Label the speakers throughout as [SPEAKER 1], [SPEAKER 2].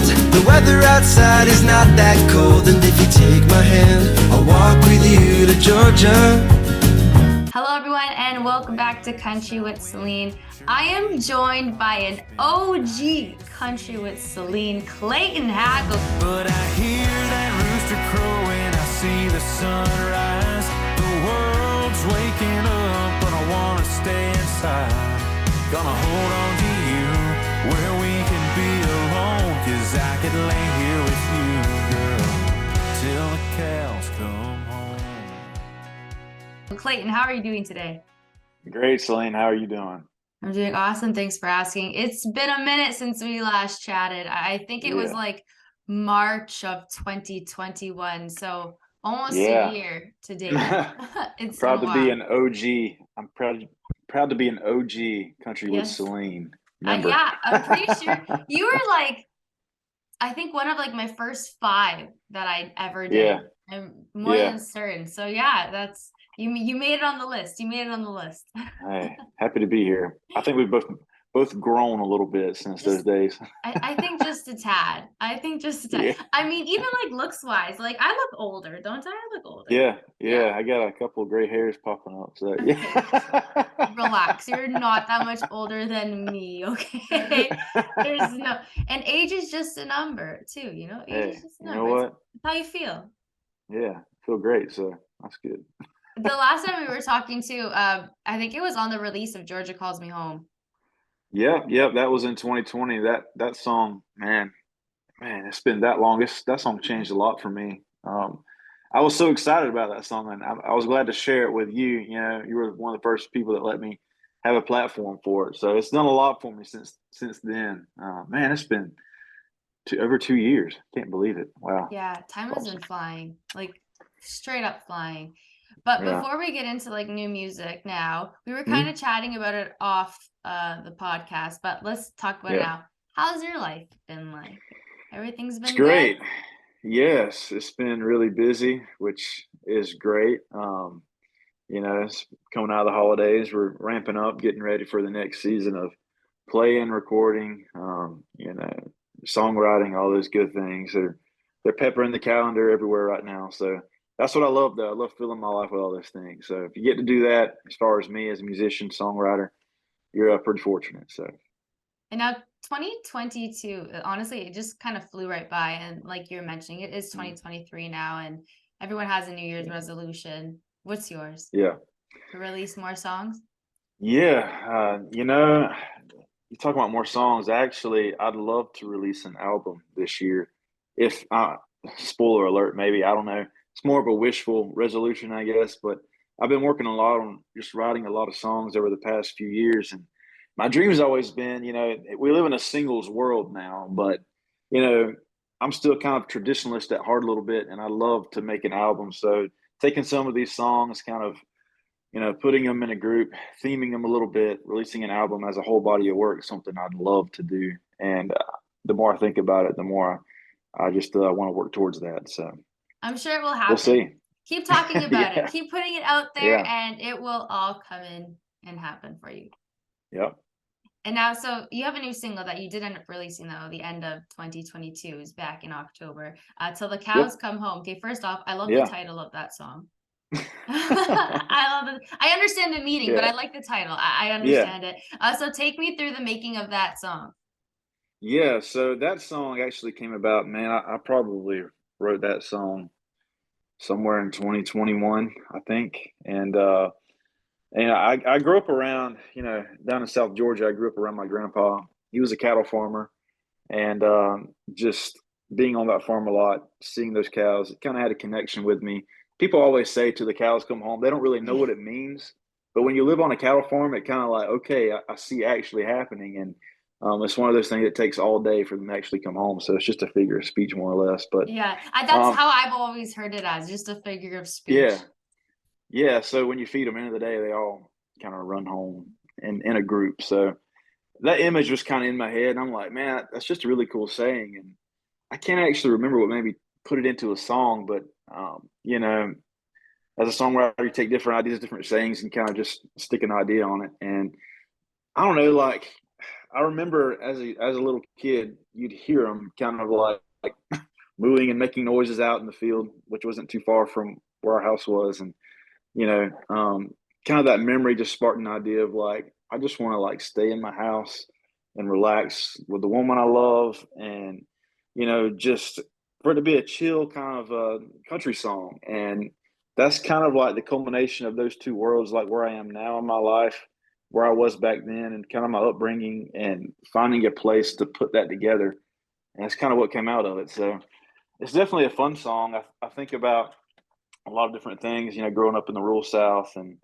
[SPEAKER 1] world. The weather outside is not that cold, and if you take my hand, I'll walk with you to Georgia.
[SPEAKER 2] Hello everyone and welcome back to Country with Celine. I am joined by an OG Country with Celine, Clayton Hackle.
[SPEAKER 3] But I hear that rooster crowing, I see the sunrise. The world's waking up, but I wanna stay inside. Gonna hold on to you where we can be alone, 'cause I could lay here with you, girl, till the cows come home.
[SPEAKER 2] Clayton, how are you doing today?
[SPEAKER 4] Great, Celine. How are you doing?
[SPEAKER 2] I'm doing awesome. Thanks for asking. It's been a minute since we last chatted. I think it was like March of 2021. So almost a year today. It's
[SPEAKER 4] proud
[SPEAKER 2] been a
[SPEAKER 4] to be
[SPEAKER 2] while.
[SPEAKER 4] an OG. I'm proud to be an OG Country with
[SPEAKER 2] Yes.
[SPEAKER 4] Celine member.
[SPEAKER 2] Yeah, I'm pretty sure you were like, I think one of like my first 5 that I ever did.
[SPEAKER 4] Yeah.
[SPEAKER 2] I'm more than certain. So yeah, that's you made it on the list. You made it on the list.
[SPEAKER 4] Hey, happy to be here. I think we've both grown a little bit since those days.
[SPEAKER 2] I think just a tad. I think just a tad.
[SPEAKER 4] Yeah.
[SPEAKER 2] I mean, even like looks wise, like I look older, don't I? I look older.
[SPEAKER 4] Yeah. I got a couple of gray hairs popping up. So yeah.
[SPEAKER 2] Relax. You're not that much older than me, okay? There's no, and age is just a number too, you know? Age is just a number.
[SPEAKER 4] You know what?
[SPEAKER 2] It's how you feel.
[SPEAKER 4] Yeah, I feel great. So that's good.
[SPEAKER 2] The last time we were talking to, I think it was on the release of Georgia Calls Me Home.
[SPEAKER 4] Yep. That was in 2020. That song, man, it's been that long. That song changed a lot for me. I was so excited about that song, and I was glad to share it with you. You know, you were one of the first people that let me have a platform for it. So it's done a lot for me since then. Man, it's been over 2 years. Can't believe it. Wow.
[SPEAKER 2] Yeah, time has been flying, like straight up flying. But before we get into like new music now, we were kind of chatting about it off the podcast, but let's talk about it now. How's your life been like? Everything's been
[SPEAKER 4] great.
[SPEAKER 2] good?
[SPEAKER 4] Yes, it's been really busy, which is great. You know, it's coming out of the holidays. We're ramping up, getting ready for the next season of playing, recording, you know, songwriting, all those good things. They're peppering the calendar everywhere right now. So that's what I love, though. I love filling my life with all those things. So if you get to do that, as far as me as a musician, songwriter, you're pretty fortunate. So.
[SPEAKER 2] And now 2022, honestly, it just kind of flew right by. And like you're mentioning, it is 2023 now, and everyone has a New Year's resolution. What's yours?
[SPEAKER 4] Yeah.
[SPEAKER 2] To release more songs?
[SPEAKER 4] Yeah. You know, you talk about more songs. Actually, I'd love to release an album this year. If spoiler alert, maybe, I don't know. It's more of a wishful resolution, I guess. But I've been working a lot on just writing a lot of songs over the past few years, and my dream has always been, you know, we live in a singles world now, but, you know, I'm still kind of traditionalist at heart a little bit, and I love to make an album. So taking some of these songs, kind of, you know, putting them in a group, theming them a little bit, releasing an album as a whole body of work, something I'd love to do. And the more I think about it, the more I just want to work towards that. So
[SPEAKER 2] I'm sure it will happen.
[SPEAKER 4] We'll see.
[SPEAKER 2] Keep talking about it. Keep putting it out there, and it will all come in and happen for you.
[SPEAKER 4] Yep.
[SPEAKER 2] And now, so you have a new single that you did end up releasing, though, the end of 2022, is back in October. Till the Cows Come Home. Okay, first off, I love the title of that song. I love it. I understand the meaning, but I like the title. I understand it. So take me through the making of that song.
[SPEAKER 4] Yeah, so that song actually came about, man, I probably wrote that song somewhere in 2021, I think. And I grew up around, you know, down in South Georgia. I grew up around my grandpa. He was a cattle farmer, and just being on that farm a lot, seeing those cows, it kind of had a connection with me. People always say "till the cows come home." They don't really know what it means, but when you live on a cattle farm, it kind of like, okay, I see it actually happening, and it's one of those things that takes all day for them to actually come home. So it's just a figure of speech, more or less. But
[SPEAKER 2] yeah, that's how I've always heard it, as just a figure of speech.
[SPEAKER 4] Yeah. So when you feed them, end of the day, they all kind of run home in a group. So that image was kind of in my head, and I'm like, man, that's just a really cool saying. And I can't actually remember what made me put it into a song, but you know, as a songwriter, you take different ideas, different sayings, and kind of just stick an idea on it. And I don't know, like, I remember as a little kid, you'd hear them kind of like mooing and making noises out in the field, which wasn't too far from where our house was, and you know, kind of that memory just sparked an idea of like I just want to like stay in my house and relax with the woman I love, and just for it to be a chill kind of country song, and that's kind of like the culmination of those two worlds, like where I am now in my life, where I was back then, and kind of my upbringing, and finding a place to put that together, and that's kind of what came out of it. So it's definitely a fun song. I think about a lot of different things, growing up in the rural South, and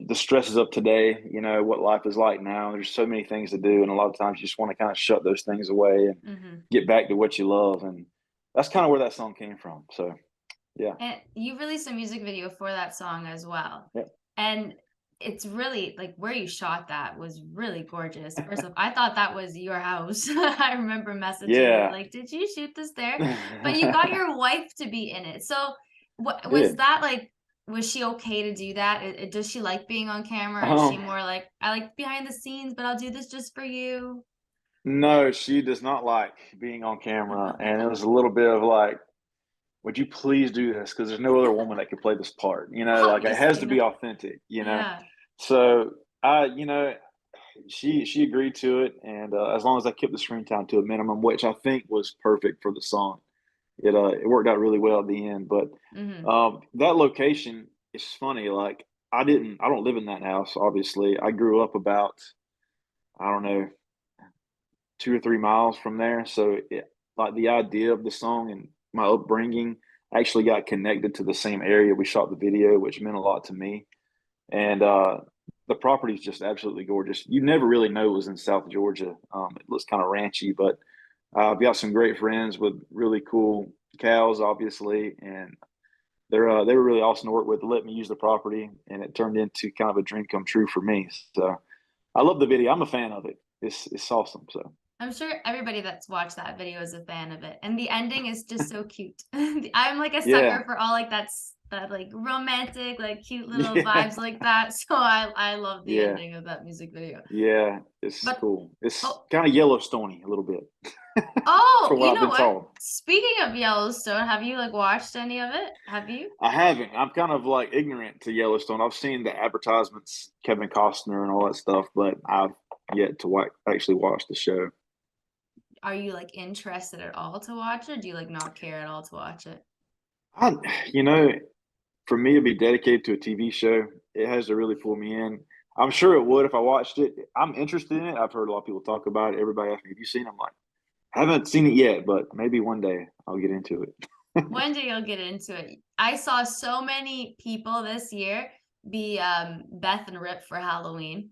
[SPEAKER 4] the stresses of today, what life is like now. There's so many things to do. And a lot of times you just want to kind of shut those things away and get back to what you love. And that's kind of where that song came from. So, yeah.
[SPEAKER 2] And you released a music video for that song as well.
[SPEAKER 4] Yep.
[SPEAKER 2] And it's really like where you shot that was really gorgeous. First off, I thought that was your house. I remember messaging you like, did you shoot this there? But you got your wife to be in it. So what was that like? Was she okay to do that? Does she like being on camera? Is she more like, I like behind the scenes, but I'll do this just for you?
[SPEAKER 4] No, she does not like being on camera. And it was a little bit of like, would you please do this? Because there's no other woman that could play this part, like it has to be authentic,
[SPEAKER 2] Yeah.
[SPEAKER 4] So she agreed to it, and as long as I kept the screen time to a minimum, which I think was perfect for the song, it worked out really well at the end. But that location is funny. Like I don't live in that house. Obviously, I grew up about, I don't know, 2 or 3 miles from there. So like the idea of the song and my upbringing actually got connected to the same area we shot the video, which meant a lot to me. And the property is just absolutely gorgeous. You never really know it was in South Georgia. It looks kind of ranchy, but I've got some great friends with really cool cows, obviously, and they were really awesome to work with. They let me use the property, and it turned into kind of a dream come true for me. So I love the video. I'm a fan of it. It's awesome. So
[SPEAKER 2] I'm sure everybody that's watched that video is a fan of it, and the ending is just so cute. I'm like a sucker for all like that like romantic, like cute little vibes like that. So I love the ending of that music video.
[SPEAKER 4] Yeah, it's cool. It's kind of Yellowstone-y a little bit.
[SPEAKER 2] Oh, you know what? Speaking of Yellowstone, have you like watched any of it? Have you?
[SPEAKER 4] I haven't. I'm kind of like ignorant to Yellowstone. I've seen the advertisements, Kevin Costner and all that stuff, but I've yet to actually watch the show.
[SPEAKER 2] Are you like interested at all to watch it? Do you like not care at all to watch it?
[SPEAKER 4] For me to be dedicated to a TV show, it has to really pull me in. I'm sure it would if I watched it. I'm interested in it. I've heard a lot of people talk about it. Everybody asks me, have you seen it? I'm like, I haven't seen it yet, but maybe one day I'll get into it.
[SPEAKER 2] One day you'll get into it. I saw so many people this year be Beth and Rip for Halloween.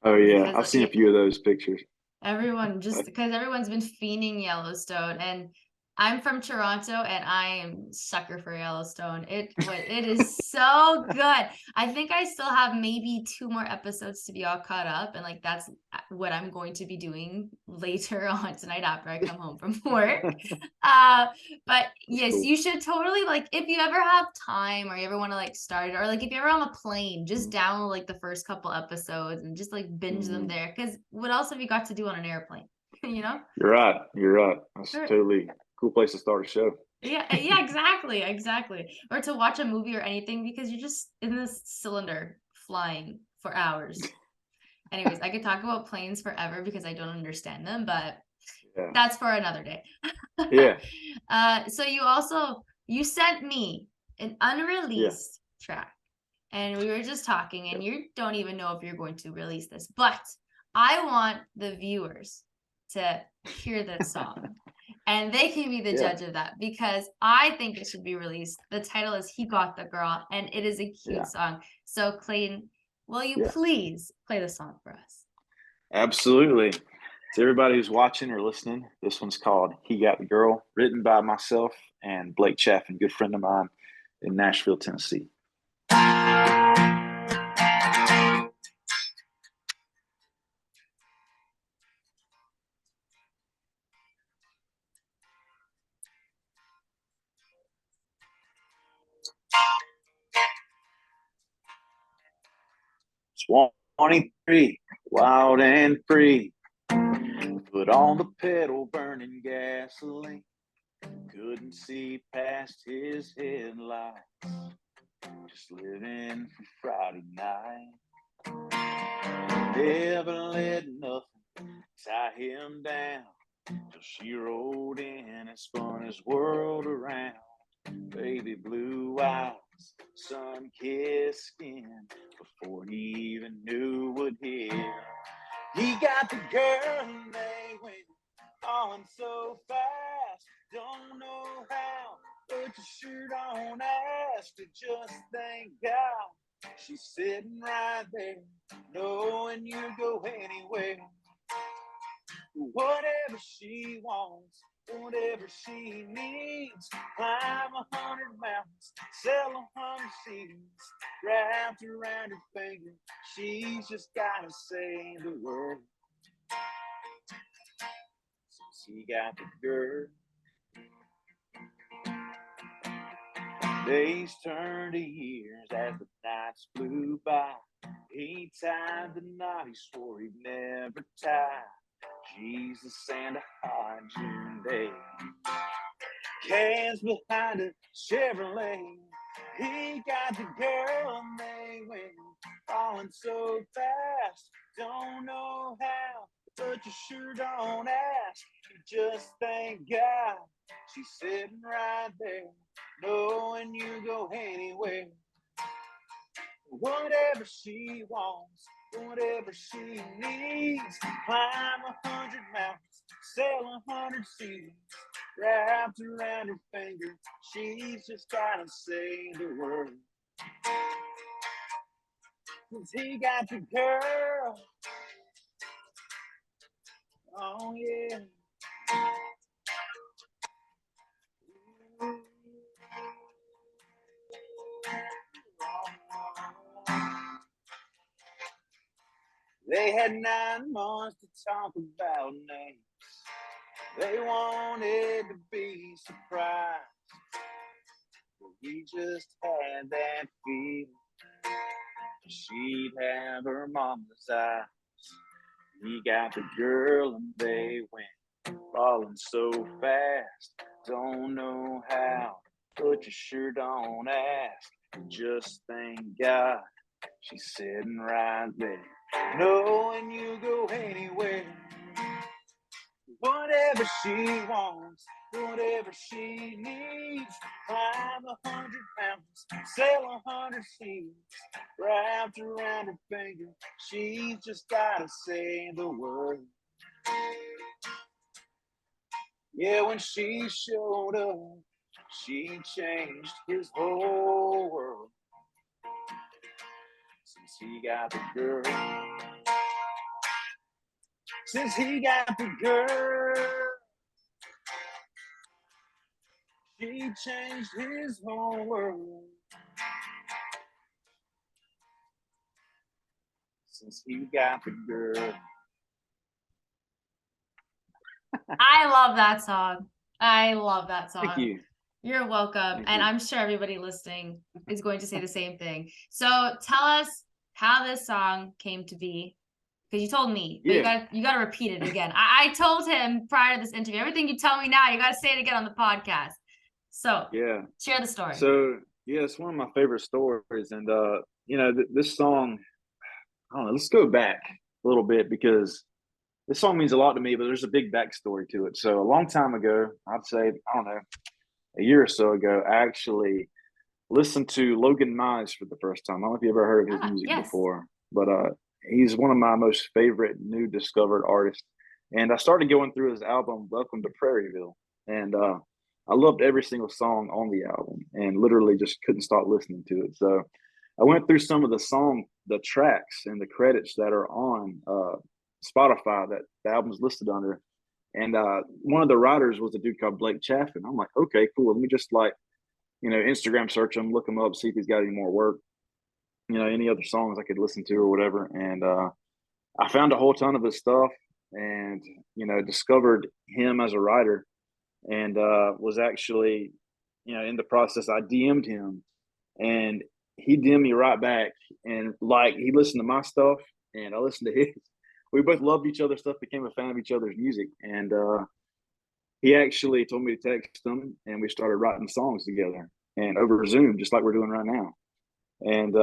[SPEAKER 4] Oh yeah, I've seen a few of those pictures.
[SPEAKER 2] Everyone, just because everyone's been fiending Yellowstone, and I'm from Toronto, and I am sucker for Yellowstone. It is so good. I think I still have maybe 2 more episodes to be all caught up, and like that's what I'm going to be doing later on tonight after I come home from work. But yes, you should totally, like, if you ever have time or you ever want to like start it, or like if you're ever on a plane, just download like the first couple episodes and just like binge them there. Because what else have you got to do on an airplane? You're
[SPEAKER 4] right. That's totally cool place to start a show.
[SPEAKER 2] Yeah, exactly. Or to watch a movie or anything, because you're just in this cylinder flying for hours. Anyways, I could talk about planes forever because I don't understand them, but that's for another day. So you sent me an unreleased track, and we were just talking, and you don't even know if you're going to release this, but I want the viewers to hear this song. And they can be the judge of that, because I think it should be released. The title is He Got the Girl, and it is a cute song. So Clayton, will you please play the song for us?
[SPEAKER 4] Absolutely. To everybody who's watching or listening, this one's called He Got the Girl, written by myself and Blake Chaffin, good friend of mine in Nashville, Tennessee. It's 23, wild and free. Put on the pedal, burning gasoline. Couldn't see past his headlights. Just living for Friday night. Never let nothing tie him down. Till she rolled in and spun his world around. Baby blue eyes, sun-kissed skin. Before he even knew what hit him, he got the girl and they went on so fast. Don't know how, but you sure don't ask. To just thank God she's sitting right there, knowing you go anywhere. Whatever she wants, whatever she needs. Climb 100 mountains, sell 100 seeds. Wrapped around her finger, she's just gotta say the word. Since he got the girl, days turned to years as the nights flew by. He tied the knot he swore he'd never tie. Jesus and a hot June day. Cans behind a Chevrolet. He got the girl and they went falling so fast. Don't know how, but you sure don't ask. You just thank God she's sitting right there, knowing you go anywhere. Whatever she wants, whatever she needs. Climb 100 mountains, sell 100 seeds. Wrapped around her finger, she's just gotta say the word. Cause he got the girl. Oh yeah. They had 9 months to talk about names. They wanted to be surprised, but we just had that feeling she'd have her mama's eyes. He got the girl and they went falling so fast. Don't know how, but you sure don't ask. Just thank God she's sitting right there, knowing you go anywhere. Whatever she wants, whatever she needs. Climb 100 mountains, sell 100 seeds. Wrapped around her finger, she's just gotta say the word. Yeah, when she showed up, she changed his whole world. Since he got the girl. Since he got the girl, she changed his whole world. Since he got the girl.
[SPEAKER 2] I love that song. I love that song.
[SPEAKER 4] Thank you.
[SPEAKER 2] You're welcome. And I'm sure everybody listening is going to say the same thing. So tell us how this song came to be. Because you told me, but you got to repeat it again. I told him prior to this interview, everything you tell me now, you got to say it again on the podcast. So share the story.
[SPEAKER 4] So it's one of my favorite stories, and this song. I don't know. Let's go back a little bit because this song means a lot to me, but there's a big backstory to it. So a long time ago, I'd say a year or so ago, I actually listened to Logan Mize for the first time. I don't know if you ever heard of his music before, but he's one of my most favorite new discovered artists. And I started going through his album, Welcome to Prairieville. And I loved every single song on the album and literally just couldn't stop listening to it. So I went through some of the tracks and the credits that are on Spotify that the album's listed under. And one of the writers was a dude called Blake Chaffin. I'm like, okay, cool. Let me just Instagram search him, look him up, see if he's got any more work. Any other songs I could listen to or whatever. And I found a whole ton of his stuff and, discovered him as a writer and was actually, in the process, I DM'd him and he DM'd me right back. And he listened to my stuff and I listened to his. we both loved each other's stuff, became a fan of each other's music, and he actually told me to text him, and we started writing songs together, and over Zoom, just like we're doing right now. And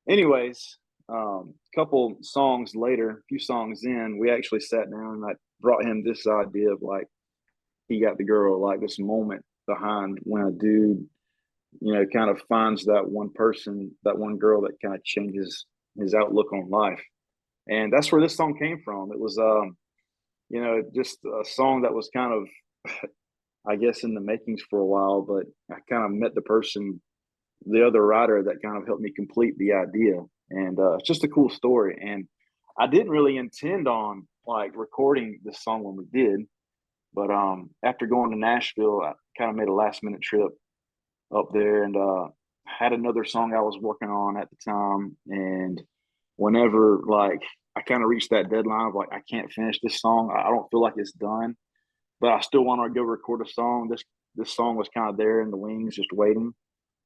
[SPEAKER 4] anyways, a couple songs later, a few songs in, we actually sat down and I brought him this idea of like, he got the girl, like this moment behind when a dude, you know, kind of finds that one person, that one girl that kind of changes his outlook on life. And that's where this song came from. It was, you know, just a song that was kind of, I guess, in the makings for a while, but I kind of met the person, the other writer that kind of helped me complete the idea. And it's just a cool story. And I didn't really intend on like recording this song when we did, but after going to Nashville, I kind of made a last minute trip up there and had another song I was working on at the time. And whenever like I kind of reached that deadline of like I can't finish this song, I don't feel like it's done, but I still want to go record a song. This song was kind of there in the wings, just waiting.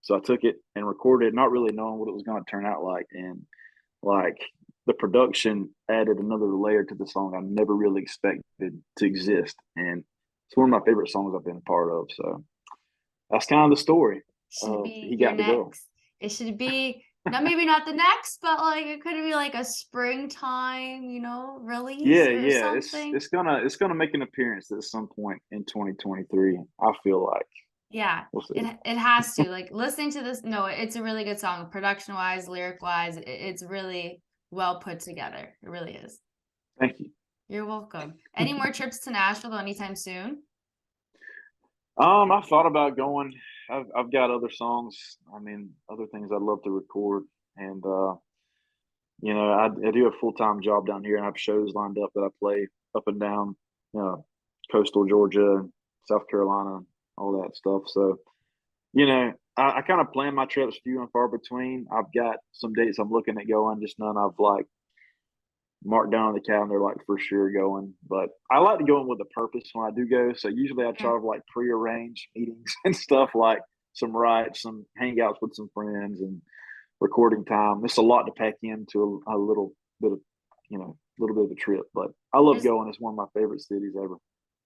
[SPEAKER 4] So I took it and recorded it, not really knowing what it was going to turn out like. And like the production added another layer to the song I never really expected to exist. And it's one of my favorite songs I've been a part of. So that's kind of the story.
[SPEAKER 2] Should be
[SPEAKER 4] He
[SPEAKER 2] your
[SPEAKER 4] got the girl.
[SPEAKER 2] next. It should be maybe not the next, but like it could be like a springtime, you know, release or something.
[SPEAKER 4] It's gonna make an appearance at some point in 2023. I feel like.
[SPEAKER 2] Yeah,
[SPEAKER 4] We'll see.
[SPEAKER 2] it has to. Like listening to this, no, it's a really good song, production wise, lyric wise. It's really well put together. It really is.
[SPEAKER 4] Thank you.
[SPEAKER 2] You're welcome. Any more trips to Nashville anytime soon?
[SPEAKER 4] I thought about going. I've got other songs. I mean, other things I'd love to record, and you know, I do a full-time job down here, and I have shows lined up that I play up and down, coastal Georgia, South Carolina, all that stuff. So, you know, I kind of plan my trips few and far between. I've got some dates I'm looking at going, just none I've like marked down on the calendar, like for sure going. But I like to go in with a purpose when I do go. So usually I try to like prearrange meetings and stuff, like some rides, some hangouts with some friends, and recording time. It's a lot to pack into a little bit of, little bit of a trip. But I love going. It's one of my favorite cities ever.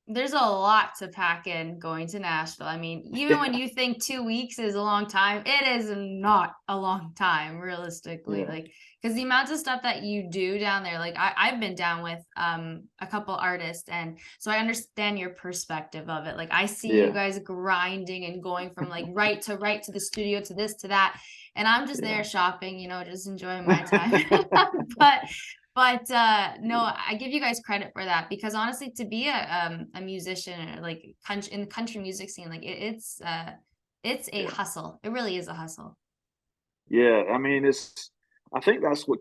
[SPEAKER 2] There's a lot to pack in going to Nashville. I mean, even when you think 2 weeks is a long time, it is not a long time, realistically.
[SPEAKER 4] Yeah.
[SPEAKER 2] Like, because the amount of stuff that you do down there, like I've been down with a couple artists, and so I understand your perspective of it. Like, I see you guys grinding and going from like right to the studio to this to that, and I'm just there shopping, just enjoying my time. But no, I give you guys credit for that, because honestly, to be a musician, like in the country music scene, like it's a hustle. It really is a hustle.
[SPEAKER 4] Yeah, I mean, I think that's what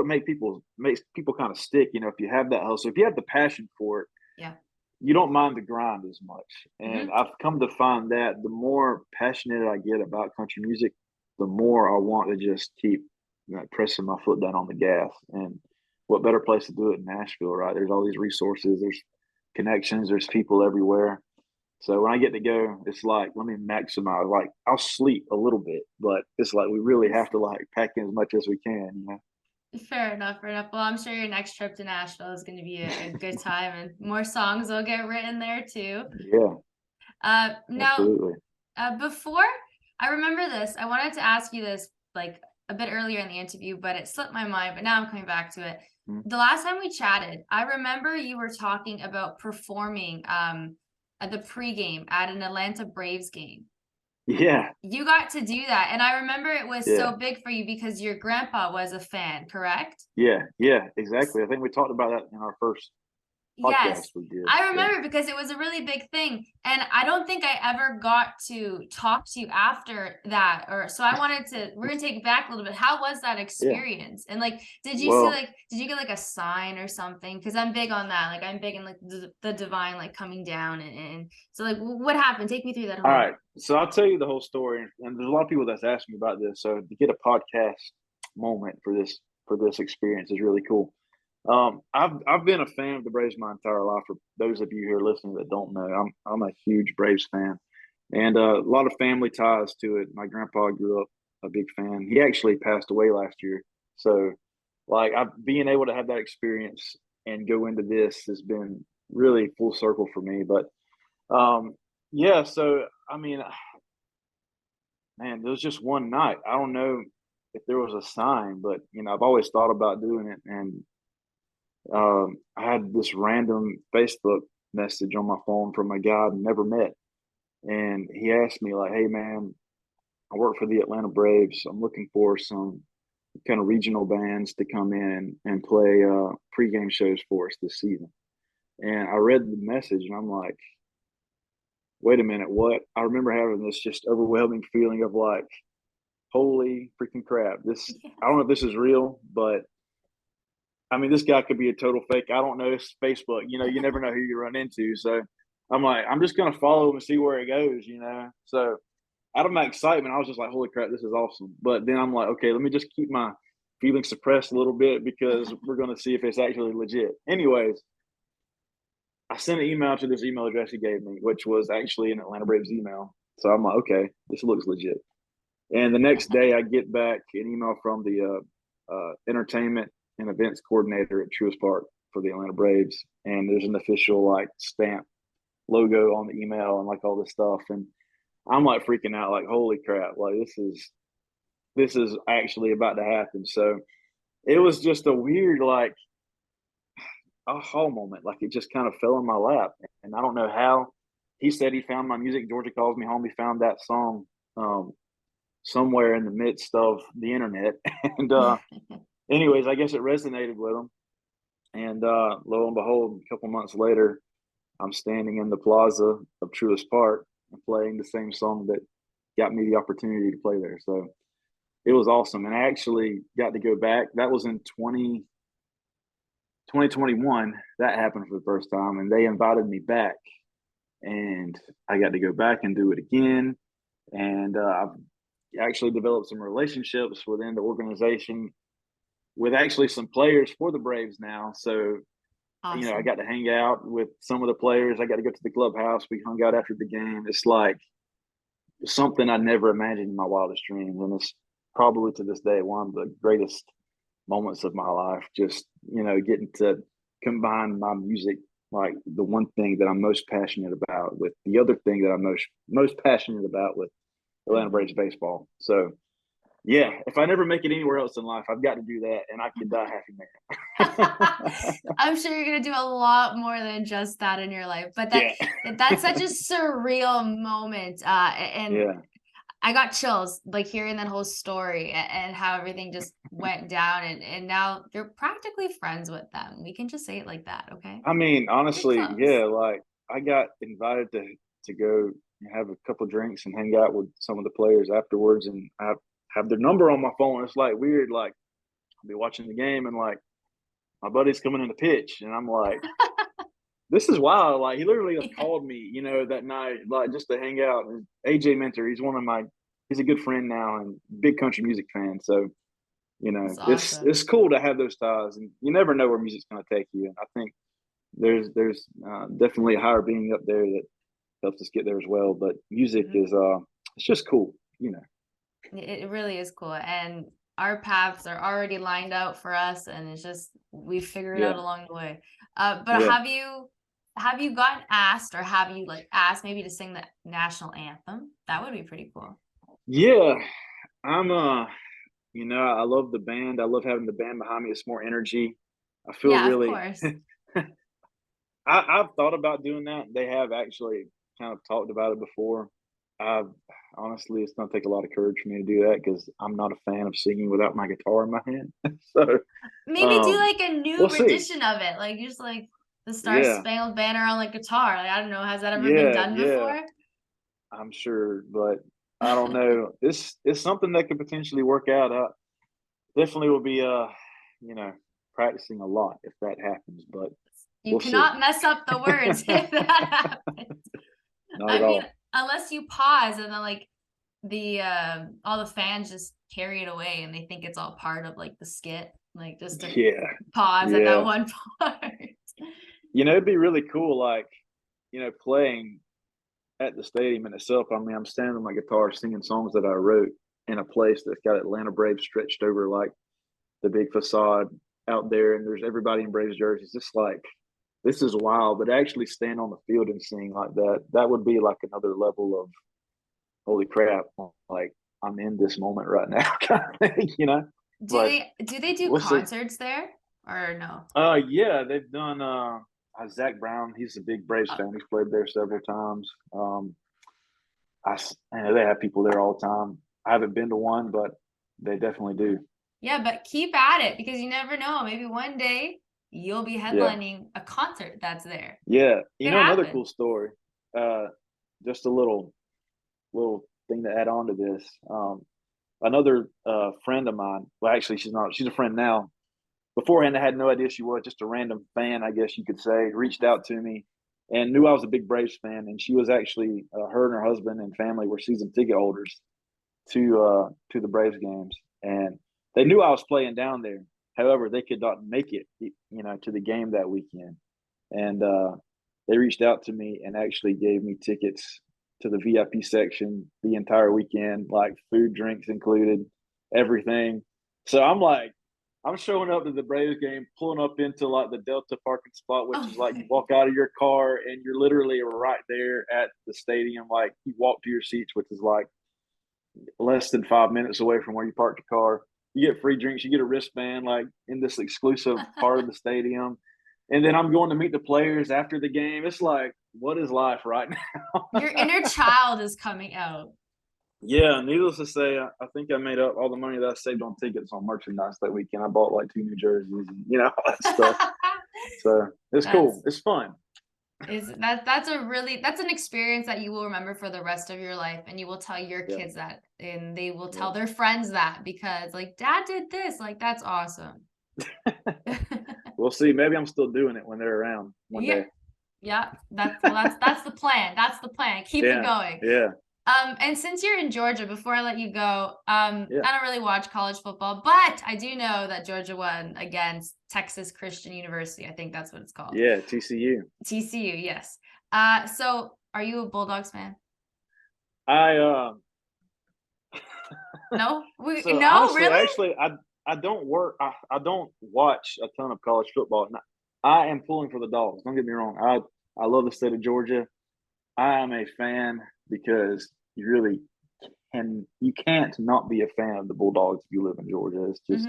[SPEAKER 4] makes people kind of stick. If you have that hustle, if you have the passion for it, you don't mind the grind as much. And I've come to find that the more passionate I get about country music, the more I want to just keep pressing my foot down on the gas. And what better place to do it in Nashville, right? There's all these resources, there's connections, there's people everywhere. So when I get to go, it's like, let me maximize. Like, I'll sleep a little bit, but it's like we really have to like pack in as much as we can,
[SPEAKER 2] Fair enough. Well, I'm sure your next trip to Nashville is going to be a good time, and more songs will get written there too.
[SPEAKER 4] Yeah.
[SPEAKER 2] Now,
[SPEAKER 4] absolutely.
[SPEAKER 2] Before I remember this, I wanted to ask you this like a bit earlier in the interview, but it slipped my mind, but now I'm coming back to it. The last time we chatted, I remember you were talking about performing at the pregame at an Atlanta Braves game.
[SPEAKER 4] Yeah.
[SPEAKER 2] You got to do that. And I remember it was so big for you because your grandpa was a fan, correct?
[SPEAKER 4] Yeah, exactly. I think we talked about that in our first podcast.
[SPEAKER 2] Yes, I remember because it was a really big thing, and I don't think I ever got to talk to you after that, so we're gonna take it back a little bit. How was that experience? And like, did you get like a sign or something? Because I'm big on that. Like, I'm big in like the divine like coming down, and so like, what happened? Take me through that whole.
[SPEAKER 4] All right, so I'll tell you the whole story, and there's a lot of people that's asked me about this. So to get a podcast moment for this experience is really cool. I've been a fan of the Braves my entire life. For those of you who are listening that don't know, I'm a huge Braves fan, and a lot of family ties to it. My grandpa grew up a big fan. He actually passed away last year, so like I've being able to have that experience and go into this has been really full circle for me. But yeah, so I mean, man, there was just one night. I don't know if there was a sign, but I've always thought about doing it, and I had this random Facebook message on my phone from a guy I'd never met, and he asked me like, "Hey, man, I work for the Atlanta Braves. I'm looking for some kind of regional bands to come in and play pregame shows for us this season." And I read the message, and I'm like, "Wait a minute, what?" I remember having this just overwhelming feeling of like, "Holy freaking crap! This
[SPEAKER 2] Yeah.
[SPEAKER 4] I don't know if this is real, but I mean, this guy could be a total fake. I don't know. It's Facebook. You never know who you run into." So I'm like, I'm just gonna follow him and see where it goes. So out of my excitement, I was just like, "Holy crap, this is awesome!" But then I'm like, "Okay, let me just keep my feelings suppressed a little bit because we're gonna see if it's actually legit." Anyways, I sent an email to this email address he gave me, which was actually an Atlanta Braves email. So I'm like, "Okay, this looks legit." And the next day, I get back an email from the entertainment and events coordinator at Truist Park for the Atlanta Braves, and there's an official like stamp logo on the email and like all this stuff, and I'm like freaking out, like, "Holy crap! Like this is actually about to happen." So it was just a weird like aha moment, like it just kind of fell in my lap, and I don't know how. He said he found my music. Georgia Calls Me Home. He found that song. Somewhere in the midst of the internet. And anyways, I guess it resonated with him. And lo and behold, a couple months later, I'm standing in the plaza of Truist Park and playing the same song that got me the opportunity to play there. So it was awesome. And I actually got to go back. That was in 2021. That happened for the first time. And they invited me back. And I got to go back and do it again. And I've actually developed some relationships within the organization with actually some players for the Braves now. So, I
[SPEAKER 2] Awesome.
[SPEAKER 4] got to hang out with some of the players. I got to go to the clubhouse. We hung out after the game. It's like something I never imagined in my wildest dreams. And it's probably to this day one of the greatest moments of my life. Just, getting to combine my music, like the one thing that I'm most passionate about, with the other thing that I'm most passionate about with Atlanta
[SPEAKER 2] Mhm.
[SPEAKER 4] Braves baseball. So yeah, if I never make it anywhere else in life, I've got to do that, and I can die happy man.
[SPEAKER 2] I'm sure you're gonna do a lot more than just that in your life, but
[SPEAKER 4] Yeah.
[SPEAKER 2] that's such a surreal moment, and
[SPEAKER 4] Yeah.
[SPEAKER 2] I got chills like hearing that whole story and how everything just went down, and now you're practically friends with them. We can just say it like that, okay?
[SPEAKER 4] I mean,
[SPEAKER 2] Pretty
[SPEAKER 4] honestly,
[SPEAKER 2] close.
[SPEAKER 4] yeah, like I got invited to go and have a couple drinks and hang out with some of the players afterwards, and I have their number on my phone. It's like weird, like I'll be watching the game and like my buddy's coming in the pitch, and I'm like, this is wild. Like he literally
[SPEAKER 2] Yeah,
[SPEAKER 4] called me, that night, like just to hang out. And AJ Mentor, he's a good friend now and big country music fan. So,
[SPEAKER 2] that's
[SPEAKER 4] it's
[SPEAKER 2] awesome.
[SPEAKER 4] cool to have those ties, and you never know where music's going to take you. And I think there's definitely a higher being up there that helps us get there as well. But music
[SPEAKER 2] Mhm.
[SPEAKER 4] is it's just cool.
[SPEAKER 2] It really is cool, and our paths are already lined out for us, and it's just we figure it out
[SPEAKER 4] Yeah,
[SPEAKER 2] along the way. But
[SPEAKER 4] yeah,
[SPEAKER 2] have you gotten asked, or have you like asked maybe to sing the national anthem? That would be pretty cool.
[SPEAKER 4] yeah. I'm I love the band. I love having the band behind me. It's more energy. I feel
[SPEAKER 2] Yeah, of
[SPEAKER 4] really.
[SPEAKER 2] course.
[SPEAKER 4] I've thought about doing that. They have actually kind of talked about it before. I've honestly, it's gonna take a lot of courage for me to do that because I'm not a fan of singing without my guitar in my hand. So,
[SPEAKER 2] Maybe do
[SPEAKER 4] um,
[SPEAKER 2] like a new
[SPEAKER 4] we'll see.
[SPEAKER 2] rendition of it, like just like the Star
[SPEAKER 4] Yeah,
[SPEAKER 2] Spangled Banner on like guitar. Like I don't know, has that ever been
[SPEAKER 4] yeah,
[SPEAKER 2] done
[SPEAKER 4] yeah.
[SPEAKER 2] before?
[SPEAKER 4] I'm sure, but I don't know. It's something that could potentially work out. Definitely will be you know, practicing a lot if that happens, but
[SPEAKER 2] You
[SPEAKER 4] we'll see.
[SPEAKER 2] cannot mess up the words if that happens.
[SPEAKER 4] Not at
[SPEAKER 2] I mean,
[SPEAKER 4] all.
[SPEAKER 2] unless you pause and then like all the fans just carry it away and they think it's all part of like the skit, like just to
[SPEAKER 4] Yeah,
[SPEAKER 2] pause at that
[SPEAKER 4] yeah.
[SPEAKER 2] one part.
[SPEAKER 4] It'd be really cool, like, playing at the stadium in itself. I mean, I'm standing on my guitar singing songs that I wrote in a place that's got Atlanta Braves stretched over like the big facade out there, and there's everybody in Braves jerseys. It's like, this is wild. But actually stand on the field and sing like that would be like another level of holy crap. Like, I'm in this moment right now, kind of thing, you know.
[SPEAKER 2] Do they do concerts there or no?
[SPEAKER 4] Yeah, they've done. Zach Brown, he's a big Braves fan. He's played there several times. They have people there all the time. I haven't been to one, but they definitely do.
[SPEAKER 2] Yeah, but keep at it, because you never know. Maybe one day you'll be headlining a concert that's there.
[SPEAKER 4] Yeah, another cool story. Just a little thing to add on to this. Another friend of mine. Well, actually, she's a friend now. Beforehand, I had no idea she was. Just a random fan, I guess you could say. Reached out to me and knew I was a big Braves fan, and she was actually her and her husband and family were season ticket holders to the Braves games, and they knew I was playing down there. However, they could not make it, to the game that weekend, and they reached out to me and actually gave me tickets to the VIP section the entire weekend, like food, drinks included, everything. So I'm showing up to the Braves game, pulling up into like the Delta parking spot, which is like you walk out of your car and you're literally right there at the stadium. Like, you walk to your seats, which is like less than 5 minutes away from where you parked your car. You get free drinks, you get a wristband, like in this exclusive part of the stadium. And then I'm going to meet the players after the game. It's like, what is life right now?
[SPEAKER 2] Your inner child is coming out.
[SPEAKER 4] Yeah, needless to say, I think I made up all the money that I saved on tickets on merchandise that weekend. I bought like 2 new jerseys and all that stuff. So it's cool. It's fun.
[SPEAKER 2] That's an experience that you will remember for the rest of your life, and you will tell your kids that, and they will tell their friends that, because like, Dad did this. Like, that's awesome.
[SPEAKER 4] We'll see. Maybe I'm still doing it when they're around one day.
[SPEAKER 2] Yeah, that's the plan. That's the plan. Keep it going.
[SPEAKER 4] Yeah.
[SPEAKER 2] And since you're in Georgia, before I let you go, I don't really watch college football, but I do know that Georgia won against Texas Christian University. I think that's what it's called.
[SPEAKER 4] Yeah, TCU.
[SPEAKER 2] TCU, yes. So are you a Bulldogs fan?
[SPEAKER 4] No?
[SPEAKER 2] Honestly,
[SPEAKER 4] really? Actually, I don't I don't watch a ton of college football. I am pulling for the Dogs. Don't get me wrong. I love the state of Georgia. I am a fan because you can't not be a fan of the Bulldogs if you live in Georgia. It's just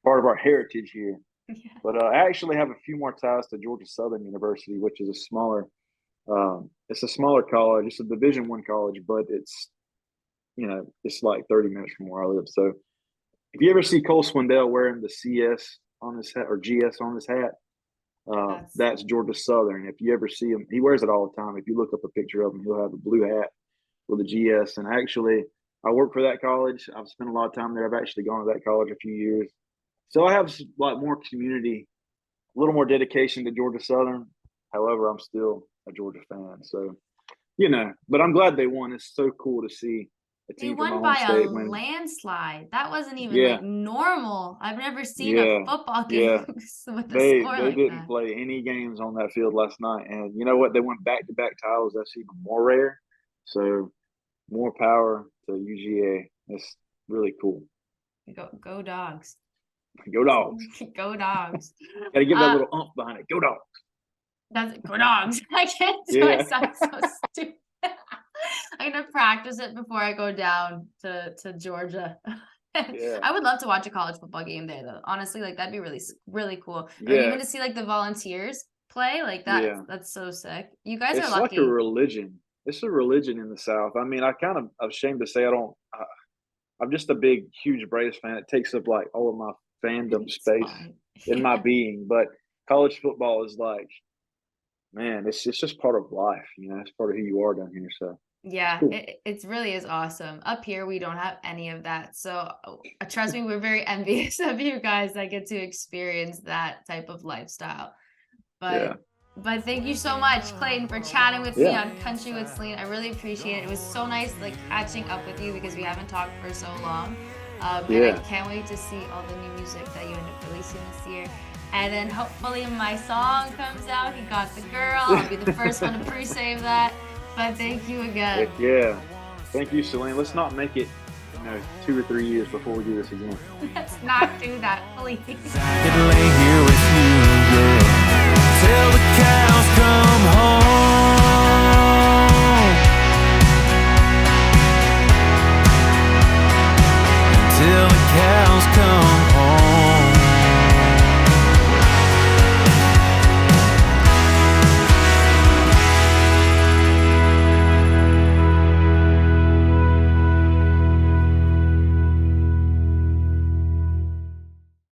[SPEAKER 4] part of our heritage here. Yeah. But I actually have a few more ties to Georgia Southern University, which is a smaller college. It's a Division I college, but it's like 30 minutes from where I live. So if you ever see Cole Swindell wearing the CS on his hat or GS on his hat, that's Georgia Southern. If you ever see him, he wears it all the time. If you look up a picture of him, he'll have a blue hat with a GS. And actually, I work for that college. I've spent a lot of time there. I've actually gone to that college a few years. So I have like more community, a little more dedication to Georgia Southern. However, I'm still a Georgia fan. So, but I'm glad they won. It's so cool to see a team
[SPEAKER 2] they won by a landslide. That wasn't even like normal. I've never seen a football game with a score
[SPEAKER 4] they
[SPEAKER 2] like
[SPEAKER 4] didn't
[SPEAKER 2] that.
[SPEAKER 4] play any games on that field last night. And you know what? They went back-to-back titles. That's even more rare. So more power to UGA. It's really cool.
[SPEAKER 2] Go Dogs.
[SPEAKER 4] Go Dogs.
[SPEAKER 2] Go Dogs.
[SPEAKER 4] Got to give that little umph behind it. Go Dogs.
[SPEAKER 2] Go Dogs. I can't do it. It sounds so stupid. I'm gonna practice it before I go down to Georgia. I would love to watch a college football game there, though. Honestly, like, that'd be really, really cool. Or even to see like the Volunteers play, like that. Yeah. That's so sick. You guys are lucky.
[SPEAKER 4] It's like a religion. It's a religion in the South. I mean, I'm ashamed to say I'm just a big, huge Braves fan. It takes up like all of my fandom space in my being. But college football is like, man, it's just part of life. It's part of who you are down here. So
[SPEAKER 2] yeah, cool. It really is awesome. Up here, we don't have any of that. So trust me, we're very envious of you guys that get to experience that type of lifestyle. But thank you so much, Clayton, for chatting with me on Country with Celine. I really appreciate it. It was so nice like catching up with you because we haven't talked for so long. And I can't wait to see all the new music that you end up releasing this year. And then hopefully my song comes out. He Got the Girl. I'll be the first one to pre-save that. But thank you again.
[SPEAKER 4] Yeah. Thank you, Celine. Let's not make it 2 or 3 years before we do this again.
[SPEAKER 2] Let's not do that, please.
[SPEAKER 3] I could lay here